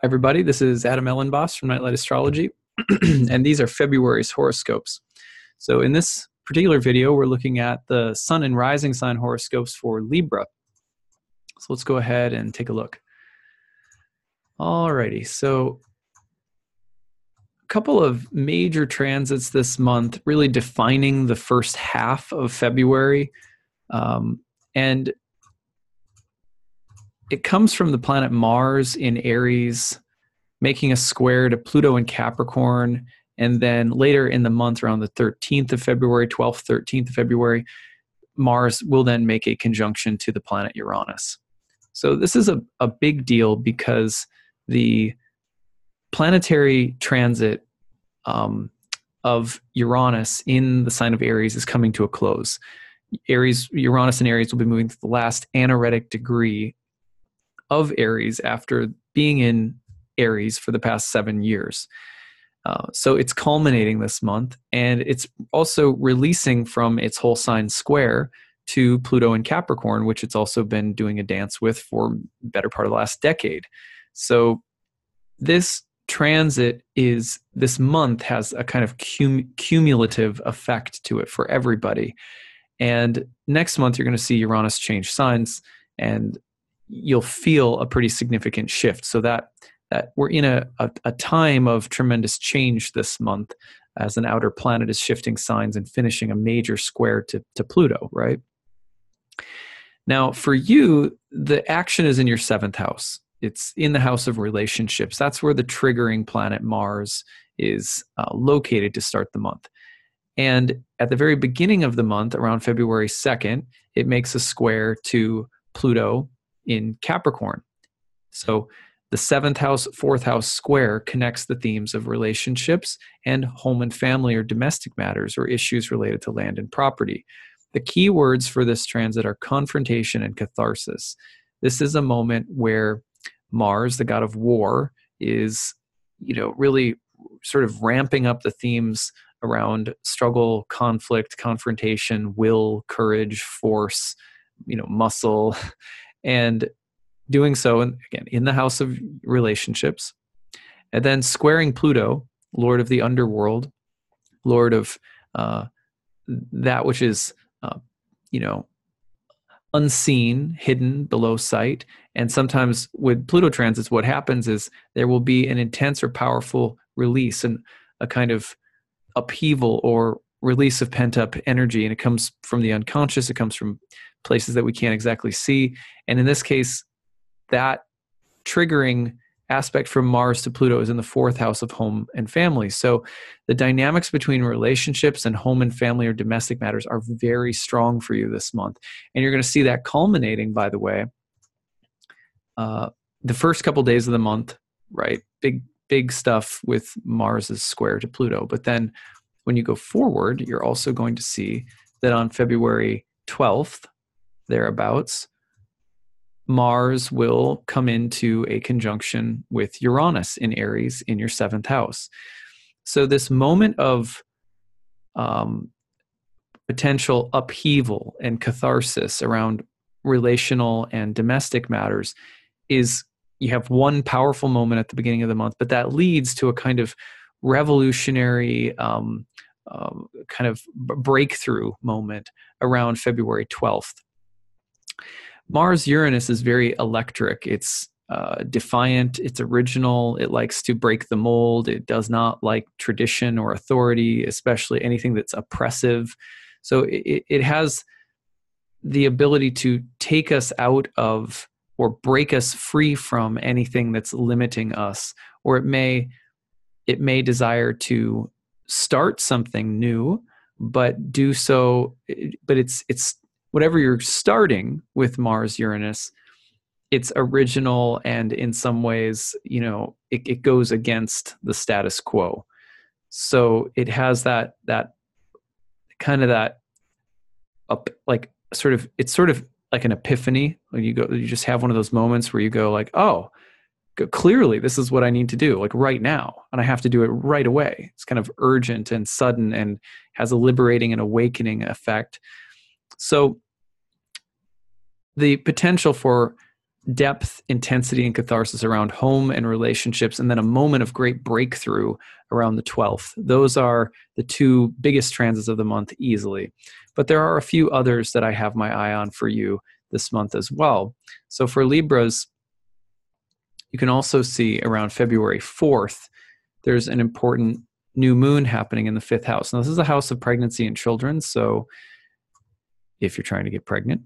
Everybody, this is Adam Elenbaas from Nightlight Astrology, and these are February's horoscopes. So in this particular video, we're looking at the Sun and Rising sign horoscopes for Libra. So let's go ahead and take a look. Alrighty, so a couple of major transits this month, really defining the first half of February, and it comes from the planet Mars in Aries, making a square to Pluto in Capricorn, and then later in the month, around the 13th of February, 12th, 13th of February, Mars will then make a conjunction to the planet Uranus. So this is a big deal because the planetary transit of Uranus in the sign of Aries is coming to a close. Uranus and Aries will be moving to the last anaretic degree of Aries after being in Aries for the past 7 years. So it's culminating this month, and it's also releasing from its whole sign square to Pluto in Capricorn, which it's also been doing a dance with for the better part of the last decade. So this transit this month has a kind of cumulative effect to it for everybody. And next month, you're going to see Uranus change signs, and you'll feel a pretty significant shift. So that we're in a time of tremendous change this month as an outer planet is shifting signs and finishing a major square to Pluto, right? Now, for you, the action is in your 7th house. It's in the house of relationships. That's where the triggering planet Mars is located to start the month. And at the very beginning of the month, around February 2nd, it makes a square to Pluto in Capricorn. So the 7th house, 4th house square connects the themes of relationships and home and family or domestic matters or issues related to land and property. The key words for this transit are confrontation and catharsis. This is a moment where Mars, the god of war, is, really sort of ramping up the themes around struggle, conflict, confrontation, will, courage, force, muscle, and doing so, again, in the house of relationships, and then squaring Pluto, lord of the underworld, lord of that which is, unseen, hidden below sight. And sometimes with Pluto transits, what happens is there will be an intense or powerful release and a kind of upheaval or release of pent-up energy. And it comes from the unconscious. It comes from places that we can't exactly see. And in this case, that triggering aspect from Mars to Pluto is in the 4th house of home and family. So the dynamics between relationships and home and family or domestic matters are very strong for you this month. And you're going to see that culminating, by the way, the first couple days of the month, right? Big stuff with Mars's square to Pluto. But then when you go forward, you're also going to see that on February 12th, thereabouts, Mars will come into a conjunction with Uranus in Aries in your 7th house. So this moment of potential upheaval and catharsis around relational and domestic matters is, you have one powerful moment at the beginning of the month, but that leads to a kind of revolutionary kind of breakthrough moment around February 12th. Mars-Uranus is very electric. It's defiant. It's original. It likes to break the mold. It does not like tradition or authority, especially anything that's oppressive. So it has the ability to take us out of or break us free from anything that's limiting us, or it may desire to start something new, but do so. But it's whatever you're starting with Mars Uranus, it's original, and in some ways, it goes against the status quo. So it has that it's sort of like an epiphany. When you just have one of those moments where you go like, oh, clearly this is what I need to do, like right now, and I have to do it right away. It's kind of urgent and sudden and has a liberating and awakening effect. So the potential for depth, intensity, and catharsis around home and relationships, and then a moment of great breakthrough around the 12th. Those are the two biggest transits of the month easily. But there are a few others that I have my eye on for you this month as well. So for Libras, you can also see around February 4th, there's an important new moon happening in the 5th house. Now, this is a house of pregnancy and children, so if you're trying to get pregnant,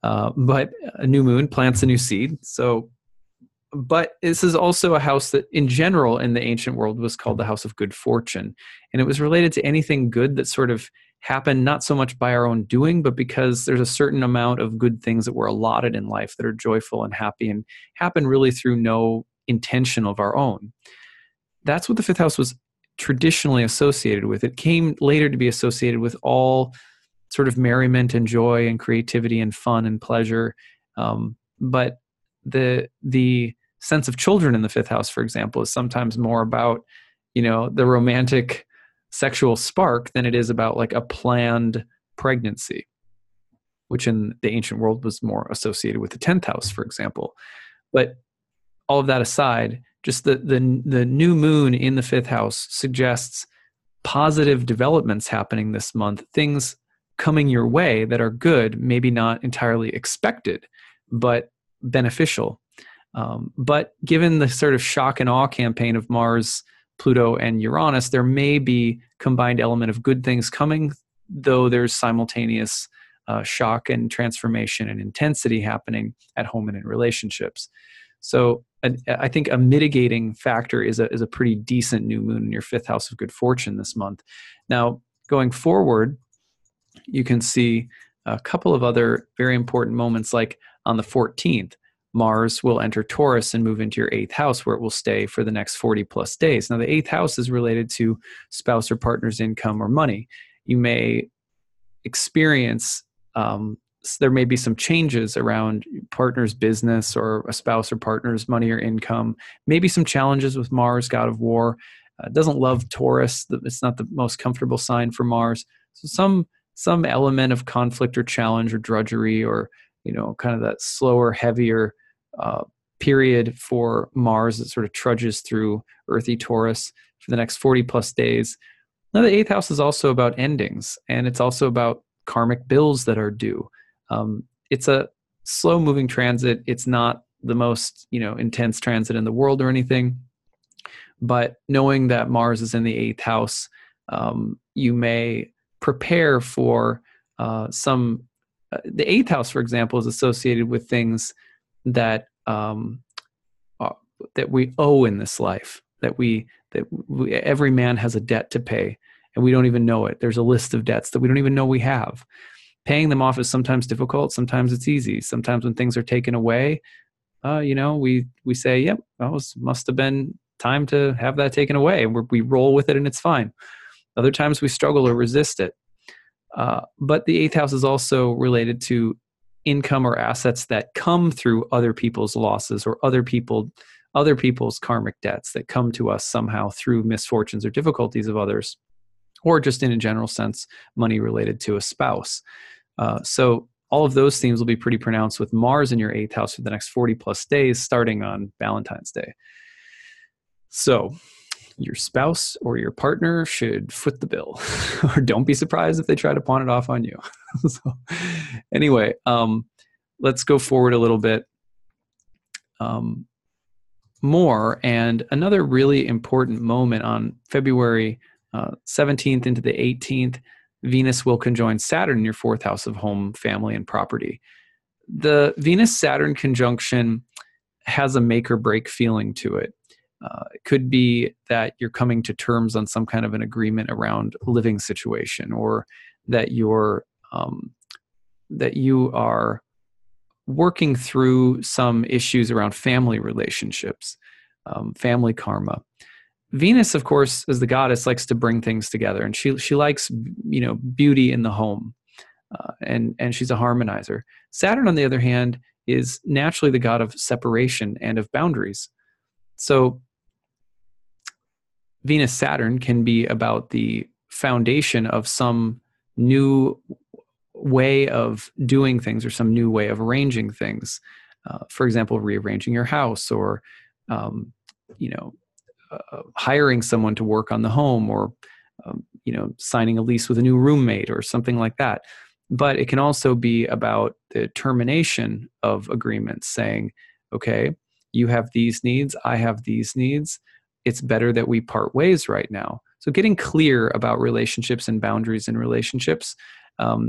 but a new moon plants a new seed. But this is also a house that in general in the ancient world was called the house of good fortune. And it was related to anything good that sort of happened, not so much by our own doing, but because there's a certain amount of good things that were allotted in life that are joyful and happy and happen really through no intention of our own. That's what the 5th house was traditionally associated with. It came later to be associated with all sort of merriment and joy and creativity and fun and pleasure. But the sense of children in the 5th house, for example, is sometimes more about, the romantic sexual spark than it is about like a planned pregnancy, which in the ancient world was more associated with the 10th house, for example. But all of that aside, just the new moon in the 5th house suggests positive developments happening this month, things coming your way that are good, maybe not entirely expected, but beneficial. But given the sort of shock and awe campaign of Mars, Pluto, and Uranus, there may be combined element of good things coming, though there's simultaneous shock and transformation and intensity happening at home and in relationships. So I think a mitigating factor is a pretty decent new moon in your 5th house of good fortune this month. Now, going forward, you can see a couple of other very important moments, like on the 14th, Mars will enter Taurus and move into your 8th house, where it will stay for the next 40 plus days. Now, the 8th house is related to spouse or partner's income or money. You may experience, there may be some changes around partner's business or a spouse or partner's money or income, maybe some challenges with Mars, god of war. Doesn't love Taurus. It's not the most comfortable sign for Mars. So some element of conflict or challenge or drudgery or, kind of that slower, heavier period for Mars that sort of trudges through earthy Taurus for the next 40 plus days. Now, the 8th house is also about endings, and it's also about karmic bills that are due. It's a slow moving transit. It's not the most, intense transit in the world or anything, but knowing that Mars is in the 8th house, you may prepare for the 8th house, for example, is associated with things that we owe in this life, that every man has a debt to pay, and we don't even know it. There's a list of debts that we don't even know we have. Paying them off is sometimes difficult. Sometimes it's easy. Sometimes when things are taken away, we say, yep, must have been time to have that taken away. And we roll with it and it's fine. Other times we struggle or resist it. But the 8th house is also related to income or assets that come through other people's losses or other people's karmic debts that come to us somehow through misfortunes or difficulties of others, or just in a general sense, money related to a spouse. So all of those themes will be pretty pronounced with Mars in your 8th house for the next 40 plus days, starting on Valentine's Day. So your spouse or your partner should foot the bill, or don't be surprised if they try to pawn it off on you. So anyway, let's go forward a little bit more. And another really important moment on February 17th into the 18th, Venus will conjoin Saturn in your 4th house of home, family, and property. The Venus-Saturn conjunction has a make or break feeling to it. It could be that you're coming to terms on some kind of an agreement around a living situation, or that you are working through some issues around family relationships, family karma. Venus, of course, as the goddess, likes to bring things together, and she likes beauty in the home, and she's a harmonizer. Saturn, on the other hand, is naturally the god of separation and of boundaries. So Venus-Saturn can be about the foundation of some new way of doing things or some new way of arranging things. For example, rearranging your house, or you know, hiring someone to work on the home, or signing a lease with a new roommate or something like that. But it can also be about the termination of agreements, saying, okay, you have these needs, I have these needs. It's better that we part ways right now. So getting clear about relationships and boundaries in relationships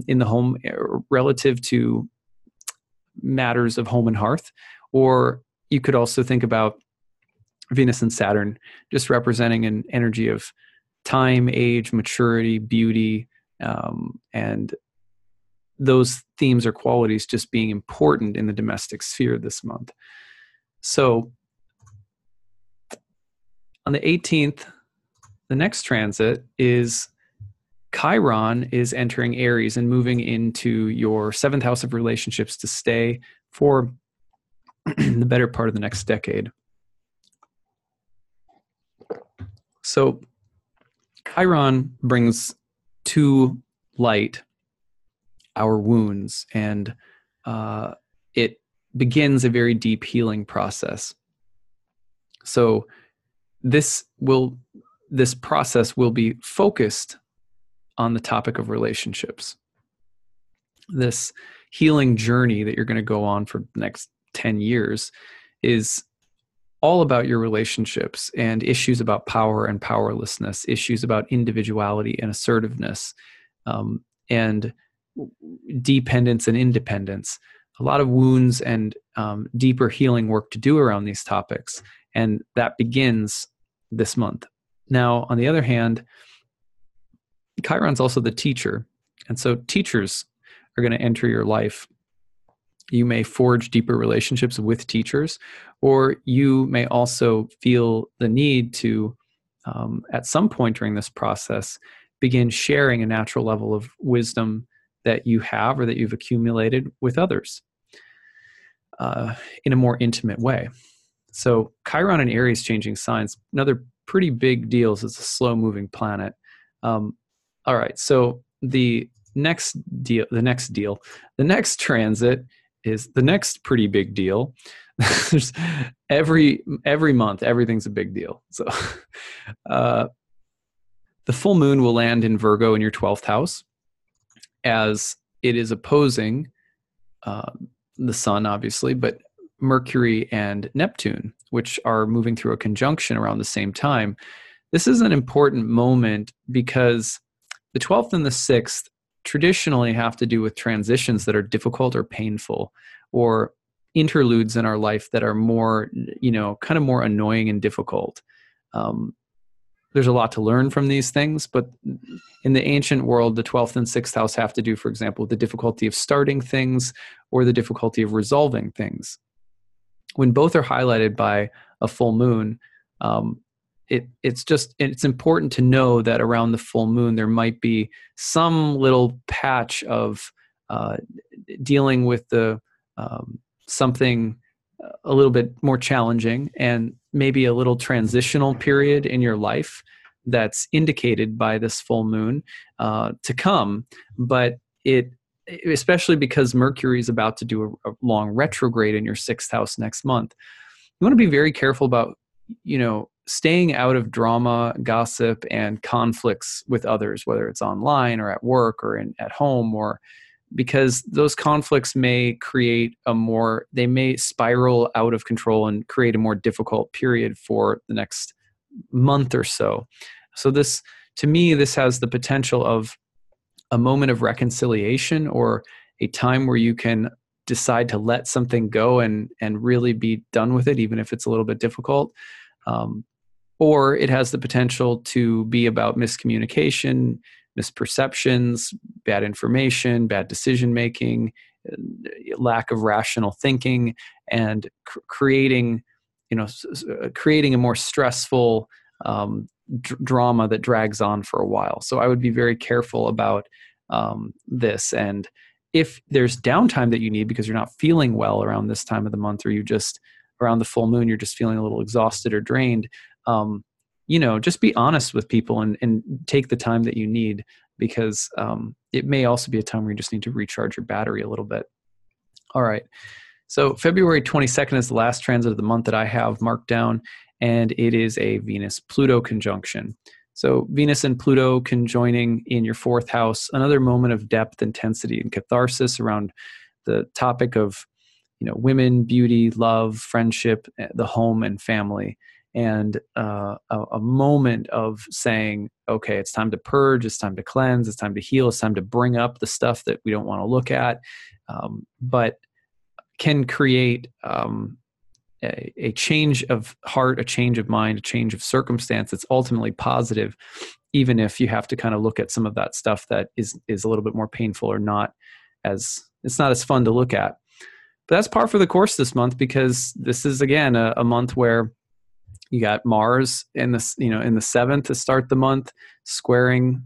in the home relative to matters of home and hearth. Or you could also think about Venus and Saturn just representing an energy of time, age, maturity, beauty, and those themes or qualities just being important in the domestic sphere this month. So on the 18th, the next transit is Chiron is entering Aries and moving into your 7th house of relationships to stay for the better part of the next decade. So Chiron brings to light our wounds, and it begins a very deep healing process. So this process will be focused on the topic of relationships. This healing journey that you're going to go on for the next 10 years is all about your relationships and issues about power and powerlessness, issues about individuality and assertiveness, and dependence and independence. A lot of wounds and deeper healing work to do around these topics, and that begins this month. Now, on the other hand, Chiron's also the teacher, and so teachers are going to enter your life. You may forge deeper relationships with teachers, or you may also feel the need to, at some point during this process, begin sharing a natural level of wisdom that you have or that you've accumulated with others in a more intimate way. So Chiron and Aries changing signs, another pretty big deal. It's a slow-moving planet. All right, so the next transit is the next pretty big deal. There's every month, everything's a big deal. So the full moon will land in Virgo in your 12th house, as it is opposing the sun, obviously, but Mercury and Neptune, which are moving through a conjunction around the same time. This is an important moment because the 12th and the 6th traditionally have to do with transitions that are difficult or painful, or interludes in our life that are more, kind of more annoying and difficult. There's a lot to learn from these things, but in the ancient world, the 12th and 6th house have to do, for example, with the difficulty of starting things or the difficulty of resolving things. When both are highlighted by a full moon, it's important to know that around the full moon, there might be some little patch of dealing with something a little bit more challenging, and maybe a little transitional period in your life that's indicated by this full moon to come. But especially because Mercury is about to do a long retrograde in your 6th house next month, you want to be very careful about, staying out of drama, gossip, and conflicts with others, whether it's online or at work or at home, or because those conflicts may they may spiral out of control and create a more difficult period for the next month or so. So to me, this has the potential of a moment of reconciliation, or a time where you can decide to let something go and really be done with it, even if it's a little bit difficult. Or it has the potential to be about miscommunication, misperceptions, bad information, bad decision-making, lack of rational thinking, and creating a more stressful drama that drags on for a while. So I would be very careful about this. And if there's downtime that you need because you're not feeling well around this time of the month, or you just around the full moon, you're just feeling a little exhausted or drained, just be honest with people and take the time that you need, because it may also be a time where you just need to recharge your battery a little bit. All right. So February 22nd is the last transit of the month that I have marked down, and it is a Venus-Pluto conjunction. So Venus and Pluto conjoining in your fourth house, another moment of depth, intensity, and catharsis around the topic of, women, beauty, love, friendship, the home, and family. And a moment of saying, okay, it's time to purge, it's time to cleanse, it's time to heal, it's time to bring up the stuff that we don't want to look at, but can create a change of heart, a change of mind, a change of circumstance that's ultimately positive, even if you have to kind of look at some of that stuff that is a little bit more painful or it's not as fun to look at. But that's par for the course this month, because this is, again, a month where you got Mars in the 7th to start the month, squaring,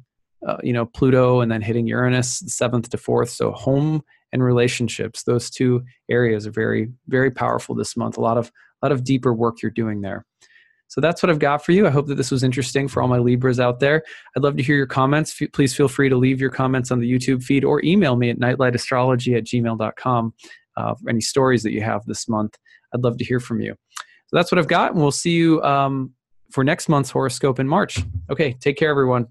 Pluto, and then hitting Uranus, the 7th to 4th. So home and relationships, those two areas are very, very powerful this month. A lot of deeper work you're doing there. So that's what I've got for you. I hope that this was interesting for all my Libras out there. I'd love to hear your comments. Please feel free to leave your comments on the YouTube feed or email me at nightlightastrology@gmail.com for any stories that you have this month. I'd love to hear from you. So that's what I've got, and we'll see you for next month's horoscope in March. Okay, take care, everyone.